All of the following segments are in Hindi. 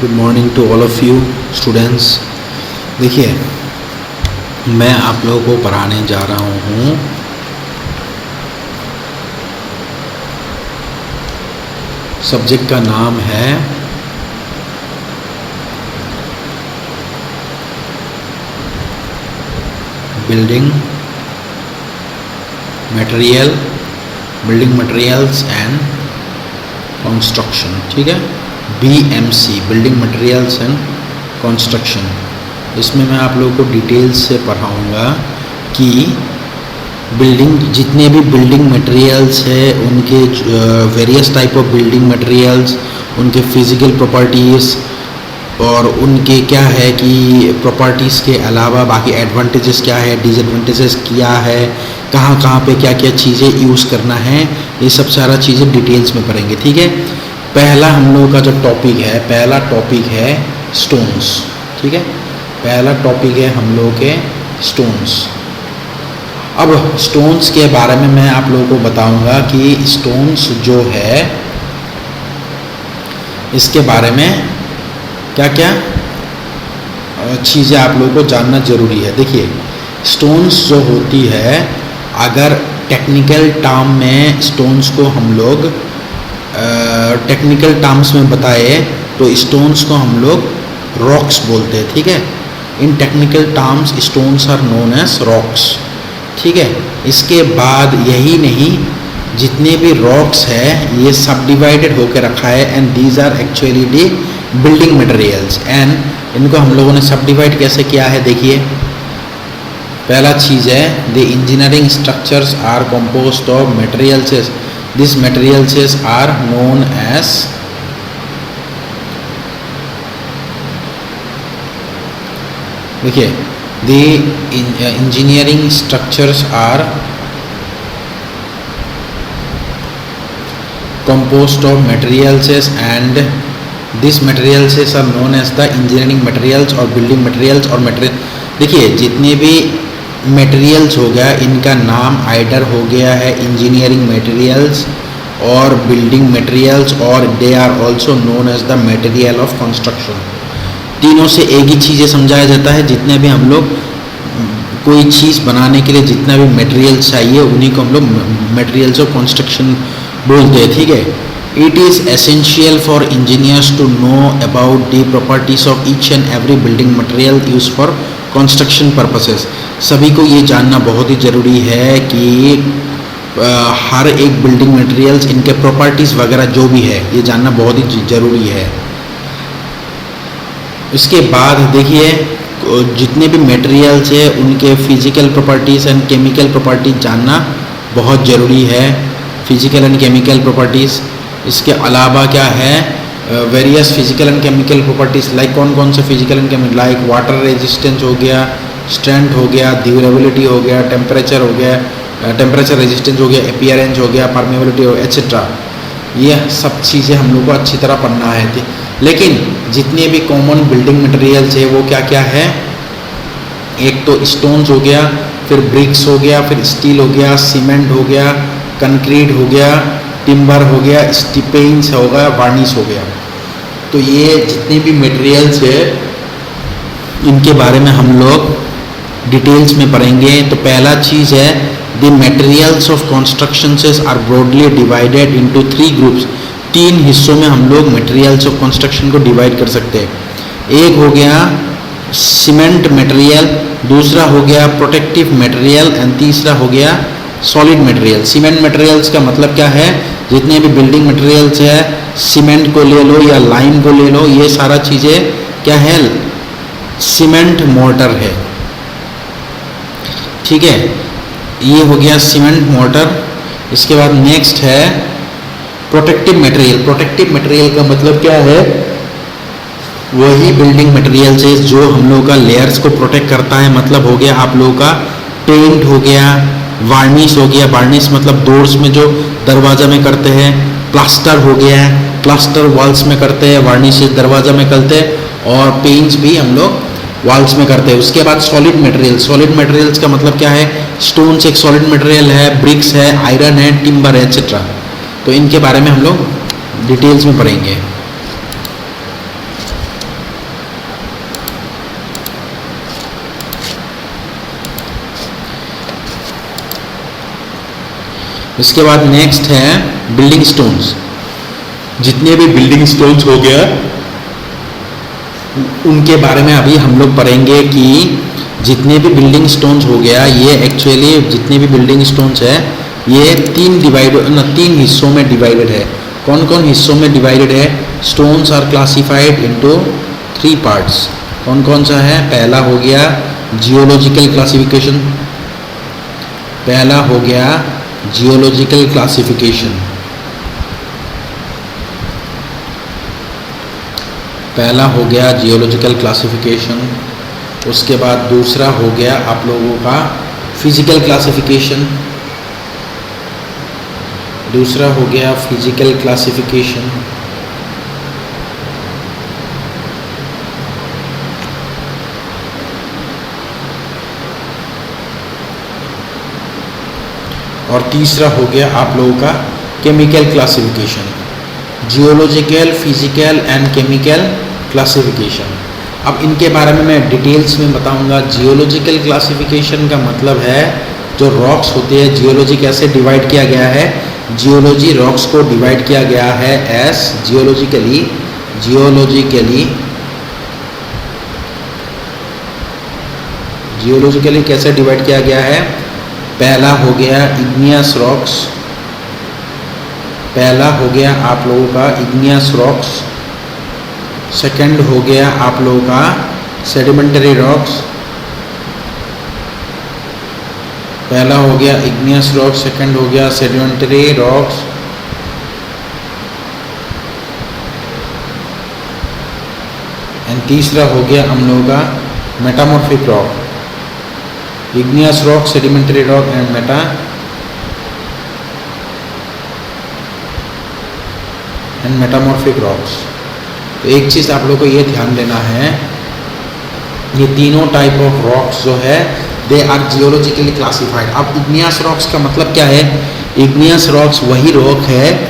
Good morning to all of you students. देखिए, मैं आप लोगों को पढ़ाने जा रहा हूँ सब्जेक्ट का नाम है बिल्डिंग मटेरियल्स एंड कंस्ट्रक्शन। ठीक है, BMC, building materials and construction. इसमें मैं आप लोगों को डिटेल्स से पढ़ाऊँगा कि बिल्डिंग जितने भी बिल्डिंग मटेरियल्स है उनके various type of building materials, उनके फिज़िकल प्रॉपर्टीज़ और उनके क्या है कि प्रॉपर्टीज़ के अलावा बाकी एडवांटेजेस क्या है, डिसएडवांटेजेस क्या है, कहाँ कहाँ पे क्या क्या चीज़ें यूज़ करना है, ये सब सारा चीज़ें डिटेल्स में पढ़ेंगे। ठीक है, पहला हम लोगों का जो पहला टॉपिक है स्टोन्स। ठीक है, पहला टॉपिक है हम लोगों के स्टोन्स। अब स्टोन्स के बारे में मैं आप लोगों को बताऊंगा कि स्टोन्स जो है इसके बारे में क्या क्या चीज़ें आप लोगों को जानना ज़रूरी है। देखिए, स्टोन्स जो होती है, अगर टेक्निकल टर्म में स्टोन्स को हम लोग टेक्निकल टर्म्स में बताए तो स्टोन्स को हम लोग रॉक्स बोलते हैं। ठीक है, in technical terms stones are known as rocks. ठीक है, इसके बाद यही नहीं, जितने भी रॉक्स है ये सब डिवाइडेड होकर रखा है and these are actually the building materials. And इनको हम लोगों ने सब डिवाइड कैसे किया है, देखिए, पहला चीज़ है the engineering structures are composed of materials. This materials are known as देखिए the engineering structures are composed of materials and these materials are known as the engineering materials और building materials और material। देखिए, जितने भी materials हो गया इनका नाम आइडर हो गया है engineering materials और building materials और they are also known as the material of construction। तीनों से एक ही चीज़ें समझाया जाता है। जितने भी हम लोग कोई चीज़ बनाने के लिए जितना भी मटेरियल्स चाहिए उन्हीं को हम लोग मटेरियल्स ऑफ कंस्ट्रक्शन बोलते हैं। ठीक है, it is essential for engineers to know about the properties of each and every building material use for construction purposes. सभी को ये जानना बहुत ही ज़रूरी है कि हर एक बिल्डिंग मटेरियल्स, इनके प्रॉपर्टीज़ वगैरह जो भी है ये जानना बहुत ही ज़रूरी है। इसके बाद देखिए, जितने भी मटेरियल्स है उनके physical properties and chemical properties जानना बहुत ज़रूरी है। फिज़िकल एंड केमिकल प्रॉपर्टीज़, इसके अलावा क्या है various physical and chemical properties, like कौन कौन से physical and chemical, like water resistance हो गया, स्ट्रेंथ हो गया, ड्यूरेबिलिटी हो गया, टेम्परेचर हो गया, टेम्परेचर रेजिस्टेंस हो गया, अपीयरेंस हो गया, परमेबिलिटी हो एट्सेट्रा। ये सब चीज़ें हम लोग को अच्छी तरह पढ़ना है। लेकिन जितने भी कॉमन बिल्डिंग मटेरियल्स है वो क्या क्या है, एक तो स्टोन्स हो गया, फिर ब्रिक्स हो गया, फिर स्टील हो गया, सीमेंट हो गया, कंक्रीट हो गया, टिम्बर हो गया, पेंट्स हो गया, वार्निश हो गया। तो ये जितने भी मटेरियल्स है इनके बारे में हम लोग डिटेल्स में पढ़ेंगे। तो पहला चीज़ है the materials of construction are broadly divided into 3 groups. 3 हिस्सों में हम लोग मटेरियल्स ऑफ कंस्ट्रक्शन को डिवाइड कर सकते हैं। एक हो गया सीमेंट मटेरियल, दूसरा हो गया प्रोटेक्टिव मटेरियल एंड तीसरा हो गया सॉलिड मटेरियल। सीमेंट मटेरियल्स का मतलब क्या है, जितने भी बिल्डिंग मटेरियल्स है, सीमेंट को ले लो या लाइम को ले लो, ये सारा चीज़ें क्या है, सीमेंट मोर्टर है। ठीक है, ये हो गया सीमेंट मोर्टर। इसके बाद नेक्स्ट है प्रोटेक्टिव मटेरियल। प्रोटेक्टिव मटेरियल का मतलब क्या है, वही बिल्डिंग मटेरियल से जो हम लोगों का लेयर्स को प्रोटेक्ट करता है। मतलब हो गया आप लोगों का पेंट हो गया, वार्निश हो गया, वार्निश मतलब डोर्स में जो दरवाजा में करते हैं, प्लास्टर हो गया, प्लास्टर वॉल्स में करते हैं, वार्निश दरवाजा में करते हैं, और पेंट्स भी हम लोग वॉल्स में करते हैं। उसके बाद सॉलिड मटेरियल। सॉलिड मटेरियल्स का मतलब क्या है, स्टोन्स एक सॉलिड मटेरियल है, ब्रिक्स है, आयरन है, टिम्बर है, एट्सेट्रा। तो इनके बारे में हम लोग डिटेल्स में पढ़ेंगे। इसके बाद नेक्स्ट है बिल्डिंग स्टोन्स। जितने भी बिल्डिंग स्टोन्स हो गया उनके बारे में अभी हम लोग पढ़ेंगे कि जितने भी बिल्डिंग स्टोन्स हो गया, ये एक्चुअली जितने भी बिल्डिंग स्टोन्स है ये तीन हिस्सों में डिवाइडेड है। कौन कौन हिस्सों में डिवाइडेड है? Stones are classified into 3 parts. कौन कौन सा है? पहला हो गया जियोलॉजिकल क्लासिफिकेशन, पहला हो गया जियोलॉजिकल क्लासिफिकेशन, पहला हो गया जियोलॉजिकल क्लासिफिकेशन। उसके बाद दूसरा हो गया आप लोगों का फिजिकल क्लासिफिकेशन, दूसरा हो गया फिजिकल क्लासिफिकेशन। और तीसरा हो गया आप लोगों का chemical classification. Geological, physical and chemical classification. अब इनके बारे में मैं डिटेल्स में बताऊंगा। जियोलॉजिकल क्लासिफिकेशन का मतलब है जो रॉक्स होते हैं, जियोलॉजी कैसे डिवाइड किया गया है? जियोलॉजी रॉक्स को डिवाइड किया गया है एस जियोलॉजिकली कैसे डिवाइड किया गया है? पहला हो गया इग्नियस रॉक्स, पहला हो गया आप लोगों का इग्नियस रॉक्स। सेकंड हो गया आप लोगों का सेडिमेंटरी रॉक्स, पहला हो गया इग्नियस रॉक्स, सेकंड हो गया सेडिमेंटरी रॉक्स। एंड तीसरा हो गया हम लोगों का metamorphic rock. Igneous rock, sedimentary rock and metamorphic rocks. तो एक चीज़ आप लोगों को ये ध्यान देना है, ये तीनों टाइप ऑफ रॉक्स जो है दे आर जियोलॉजिकली क्लासिफाइड। अब इग्नियस रॉक्स का मतलब क्या है? इग्नियस रॉक्स वही रॉक है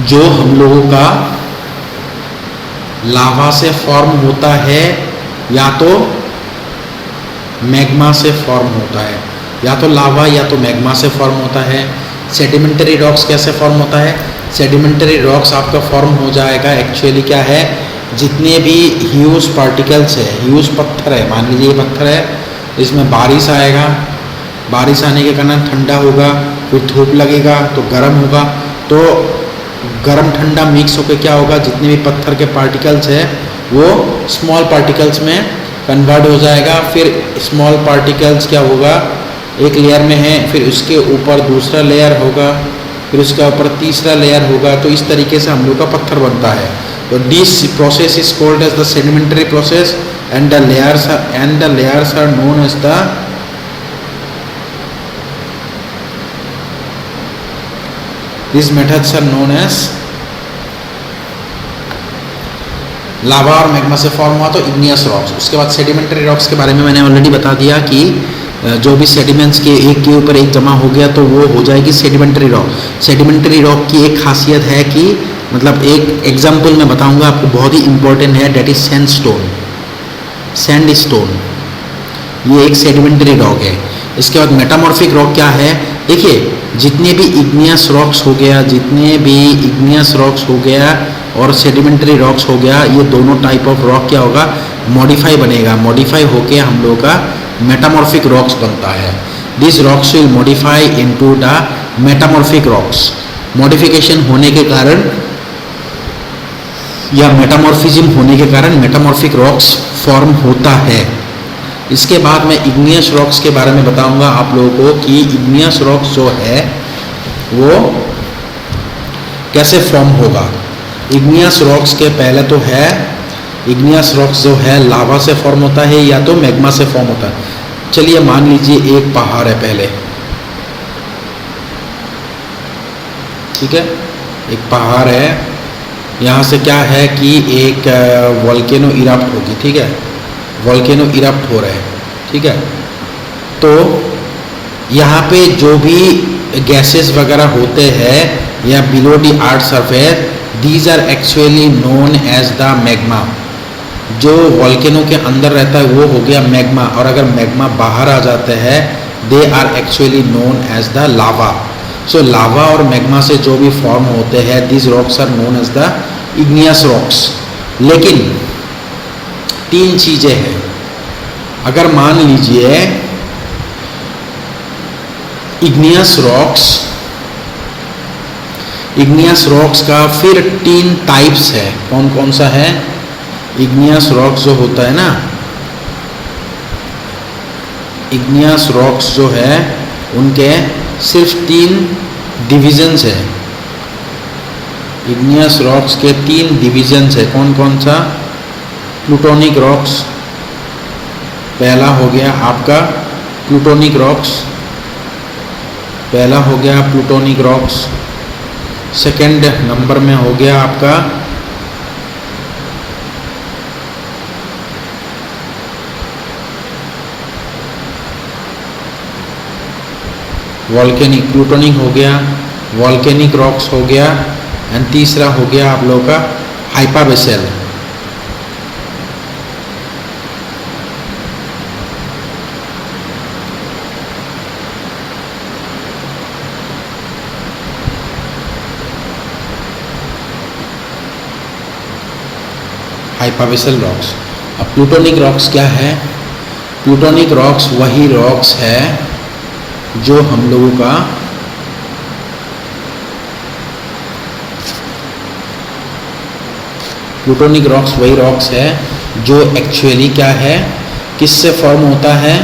जो हम लोगों का लावा से फॉर्म होता है या तो मैग्मा से फॉर्म होता है, या तो लावा या तो मैग्मा से फॉर्म होता है। सेडिमेंटरी रॉक्स कैसे फॉर्म होता है? सेडिमेंटरी रॉक्स आपका फॉर्म हो जाएगा एक्चुअली क्या है, जितने भी ह्यूज पार्टिकल्स है, ह्यूज पत्थर है, मान लीजिए ये पत्थर है, इसमें बारिश आएगा, बारिश आने के कारण ठंडा होगा, फिर धूप लगेगा तो गर्म होगा, तो गर्म ठंडा मिक्स होकर क्या होगा, जितने भी पत्थर के पार्टिकल्स है वो स्मॉल पार्टिकल्स में कन्वर्ट हो जाएगा। फिर स्मॉल पार्टिकल्स क्या होगा, एक लेयर में है, फिर उसके ऊपर दूसरा लेयर होगा, फिर उसके ऊपर तीसरा लेयर होगा। तो इस तरीके से हम लोग का पत्थर बनता है। तो this process is called as the sedimentary process and the layers are known as the this methods are known as lava और मैग्मा से फॉर्म हुआ तो इग्नियस रॉक्स। उसके बाद सेडिमेंटरी रॉक्स के बारे में मैंने ऑलरेडी बता दिया कि जो भी सेडिमेंट्स के एक के ऊपर एक जमा हो गया तो वो हो जाएगी सेडिमेंटरी रॉक। सेडिमेंटरी रॉक की एक खासियत है कि मतलब एक एग्जांपल मैं बताऊंगा आपको, बहुत ही इंपॉर्टेंट है, डेट इज सैंडस्टोन। ये एक सेडिमेंटरी रॉक है। इसके बाद मेटामॉर्फिक रॉक क्या है? देखिए जितने भी इग्नियस रॉक्स हो गया और सेडिमेंटरी रॉक्स हो गया, ये दोनों टाइप ऑफ रॉक क्या होगा, मॉडिफाई बनेगा। मॉडिफाई होके हम लोग का मेटामॉर्फिक रॉक्स बनता है। This rocks will modify into the metamorphic rocks. Modification होने के कारण या मेटामॉर्फिज्म होने के कारण मेटामॉर्फिक रॉक्स फॉर्म होता है। इसके बाद मैं इग्नियस रॉक्स के बारे में बताऊंगा आप लोगों को कि इग्नियस रॉक्स जो है वो कैसे फॉर्म होगा। इग्नियस रॉक्स के पहले तो है, इग्नियस रॉक्स जो है लावा से फॉर्म होता है या तो मैग्मा से फॉर्म होता है। चलिए मान लीजिए एक पहाड़ है पहले, ठीक है, एक पहाड़ है, यहाँ से क्या है कि एक वोल्केनो इरप्ट होगी, ठीक है, वोल्केनो इरप्ट हो रहा है, ठीक है। तो यहाँ पे जो भी गैसेस वगैरह होते हैं या below the earth surface, these are actually known as the magma. जो वोल्केनो के अंदर रहता है वो हो गया मैग्मा, और अगर मैग्मा बाहर आ जाता है they are actually known as the lava. So lava और मैग्मा से जो भी फॉर्म होते हैं, this rocks are known as the igneous rocks. लेकिन 3 चीजें हैं. अगर मान लीजिए इग्नियस रॉक्स का फिर 3 टाइप्स है. कौन कौन सा है? इग्नियस रॉक्स जो होता है ना, इग्नियस रॉक्स जो है उनके सिर्फ 3 डिविजन्स है. इग्नियस रॉक्स के 3 डिविजन्स है. कौन कौन सा? प्लूटोनिक रॉक्स, पहला हो गया आपका प्लूटोनिक रॉक्स, पहला हो गया प्लूटोनिक रॉक्स. सेकंड नंबर में हो गया आपका वॉल्केनिक, प्लूटोनिक हो गया, वॉल्केनिक रॉक्स हो गया, एंड तीसरा हो गया आप लोगों का हाइपाबेसल. हाइपाबेसल रॉक्स. अब प्लूटोनिक रॉक्स क्या है? प्लूटोनिक रॉक्स वही रॉक्स है जो हम लोगों का प्लूटोनिक रॉक्स वही रॉक्स है जो एक्चुअली क्या है, किससे फॉर्म होता है?